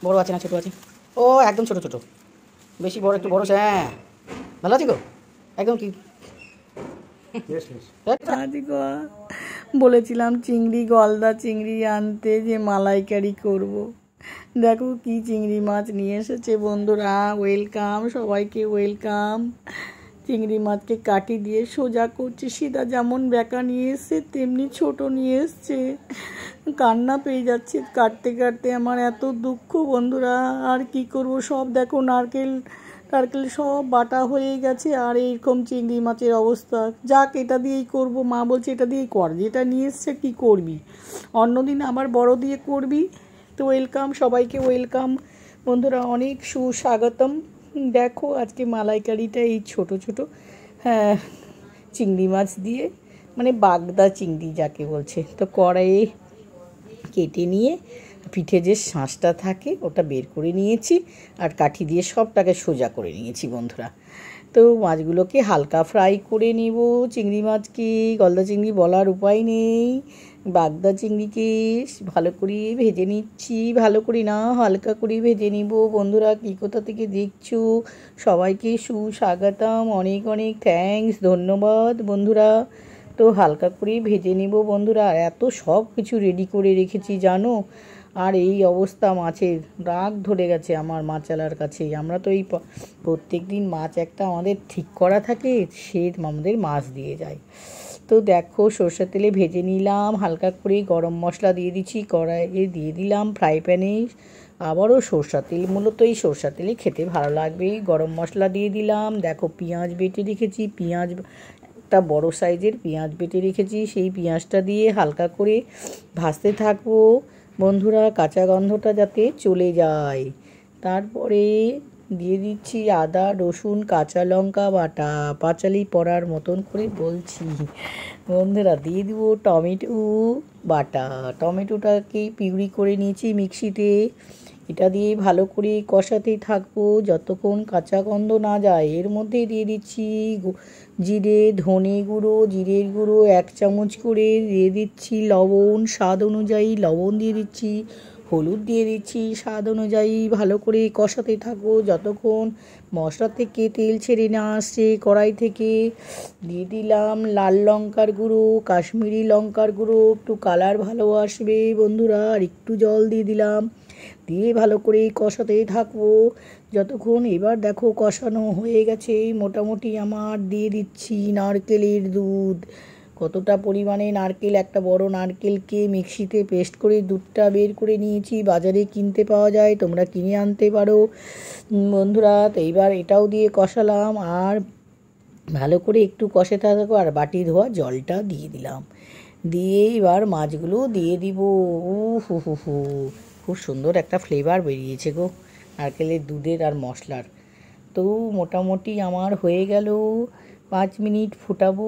বড় আছে না ছোটো আছে? ও একদম ছোটো ছোটো, বেশি বড় একটু বড়। হ্যাঁ ভালো আছি গো একদম। কি বলেছিলাম চিংড়ি, গলদা চিংড়ি আনতে, যে মালাইকারি করব। দেখো কি চিংড়ি মাছ নিয়ে এসেছে বন্ধুরা। ওয়েলকাম, সবাইকে ওয়েলকাম। চিংড়ি মাছকে কাটি দিয়ে সোজা করছি, সিধা যেমন বেঁকা নিয়ে এসছে তেমনি ছোট নিয়ে এসছে। কান্না পেয়ে যাচ্ছে কাটতে কাটতে, আমার এত দুঃখ বন্ধুরা। আর কি করব, সব দেখো নারকেল টারকেল সব বাটা হয়ে গেছে, আর এইরকম চিংড়ি মাছের অবস্থা। যাক, এটা দিয়েই করব। মা বলছে এটা দিয়েই কর, যেটা নিয়ে এসছে কী করবি, অন্যদিন আবার বড় দিয়ে করবি। তো ওয়েলকাম, সবাইকে ওয়েলকাম বন্ধুরা, অনেক সুস্বাগতম। দেখো আজকে মালাইকারিটা এই ছোট ছোট হ্যাঁ চিংড়ি মাছ দিয়ে, মানে বাগদা চিংড়ি যাকে বলছে, তো কড়াইয়ে কেটে নিয়ে পিঠে যে শাঁসটা থাকে ওটা বের করে নিয়েছি, আর কাঠি দিয়ে সবটাকে সোজা করে নিয়েছি বন্ধুরা। তো মাছগুলোকে হালকা ফ্রাই করে নেব। চিংড়ি মাছকে গলদা চিংড়ি বলার উপায় নেই, বাগদা চিংড়িকে ভালো করে ভেজে নিচ্ছি। ভালো করে না, হালকা করে ভেজে নিব বন্ধুরা। কী কোথা থেকে দেখছো, সবাইকে সুস্বাগতম, অনেক অনেক থ্যাঙ্কস, ধন্যবাদ বন্ধুরা। তো হালকা করে ভেজে নিব বন্ধুরা। আর এত সব কিছু রেডি করে রেখেছি জানো, আর এই অবস্থা মাছের, রাগ ধরে গেছে আমার মাছওয়ালার কাছে। আমরা তো এই প্রত্যেক দিন মাছ একটা আমাদের ঠিক করা থাকে, সে আমাদের মাছ দিয়ে যায়। তো দেখো সরষের তেলে ভেজে নিলাম, হালকা করে গরম মশলা দিয়ে দিচ্ছি, কড়াইয়ে দিয়ে দিলাম ফ্রাই প্যানে আবারও সরষের তেল। মূলত এই সরষের তেলে খেতে ভালো লাগবে। গরম মশলা দিয়ে দিলাম। দেখো পেঁয়াজ বেটে রেখেছি, পেঁয়াজ একটা বড় সাইজের পেঁয়াজ বেটে রেখেছি, সেই পেঁয়াজটা দিয়ে হালকা করে ভাজতে থাকবো বন্ধুরা, কাঁচা গন্ধটা যাতে চলে যায়। তারপরে দিয়ে দিচ্ছি আদা রসুন কাঁচা লঙ্কা বাটা, পাঁচালি পড়ার মতন করে বলছি বন্ধুরা। দিয়ে দিব টমেটো বাটা, টমেটোটাকে পিউরি করে নিয়েছি মিক্সিতে। এটা দিয়ে ভালো করে কষাতেই থাকবো যতক্ষণ কাঁচা গন্ধ না যায়। এর মধ্যে দিয়ে দিচ্ছি জিরে ধনে গুঁড়ো, জিরের গুঁড়ো 1 চামচ করে দিয়ে দিচ্ছি, লবণ স্বাদ অনুযায়ী লবণ দিয়ে দিচ্ছি, হলুদ দিয়ে দিচ্ছি স্বাদ অনুযায়ী। ভালো করে কষাতে থাকবো যতক্ষণ মশলা থেকে তেল ছেড়ে না আসছে কড়াই থেকে। দিয়ে দিলাম লাল লঙ্কার গুঁড়ো, কাশ্মীরি লঙ্কার গুঁড়ো, একটু কালার ভালো আসবে বন্ধুরা। আর একটু জল দিয়ে দিলাম, দিয়ে ভালো করে কষাতে থাকবো যতক্ষণ। এবার দেখো কষানো হয়ে গেছে মোটামুটি। আমার দিয়ে দিচ্ছি নারকেলের দুধ। কতটা পরিমাণে নারকেল, একটা বড় নারকেলকে মিক্সিতে পেস্ট করে দুধটা বের করে নিয়েছি। বাজারে কিনতে পাওয়া যায়, তোমরা কিনে আনতে পারো বন্ধুরা। তো এইবার এটাও দিয়ে কষালাম, আর ভালো করে একটু কষে থাকবো। আর বাটি ধোয়া জলটা দিয়ে দিলাম, দিয়ে এবার মাছগুলো দিয়ে দিব। হু হু হু, খুব সুন্দর একটা ফ্লেভার বেরিয়েছে গো নারকেলের দুধের আর মশলার। তো মোটামুটি আমার হয়ে গেল। 5 মিনিট ফুটাবো,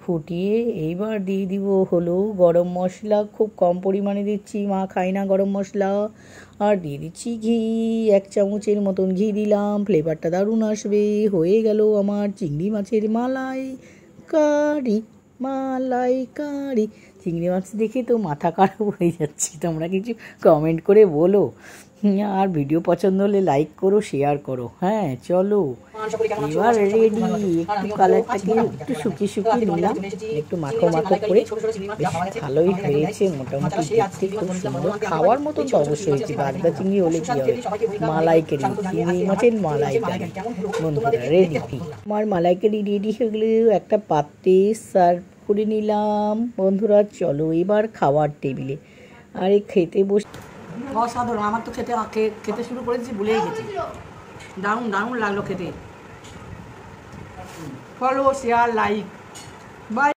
ফুটিয়ে এইবার দিয়ে দিব হলো গরম মশলা। খুব কম পরিমাণে দিচ্ছি, মা খায় না গরম মশলা। আর দিয়ে দিচ্ছি ঘি, 1 চামচের মতন ঘি দিলাম, ফ্লেভারটা দারুণ আসবে। হয়ে গেল আমার চিংড়ি মাছের মালাইকারি। মালাইকারি চিংড়ি মাছ দেখে তো মাথা খারাপ হয়ে যাচ্ছে। তোমরা কিছু কমেন্ট করে বলো, আর ভিডিও পছন্দ হলে লাইক করো, শেয়ার করো। হ্যাঁ চলো এবার রেডি। একটু কালারটাকে একটু শুকিয়ে শুকিয়ে নিলাম, একটু মাখো মাখো করে। বেশ ভালোই হয়েছে মোটামুটি, দেখতে খুব সুন্দর। খাওয়ার মতো তো অবশ্যই হয়েছে। বাগদা চিংড়ি হলে কি হবে, মালাইকারি, চিংড়ি মাছের মালাইকারি বন্ধুরা রেডি। আমার মালাইকারি রেডি হয়ে গেলে একটা পাত্রে সার্ভ করে নিলাম বন্ধুরা। চলো এবার খাওয়ার টেবিলে। আরে খেতে বস, অসাধারণ। আমার তো খেতে শুরু করেছি, ভুলেই গেছি। দারুণ দারুণ লাগলো খেতে। Follow share like, by.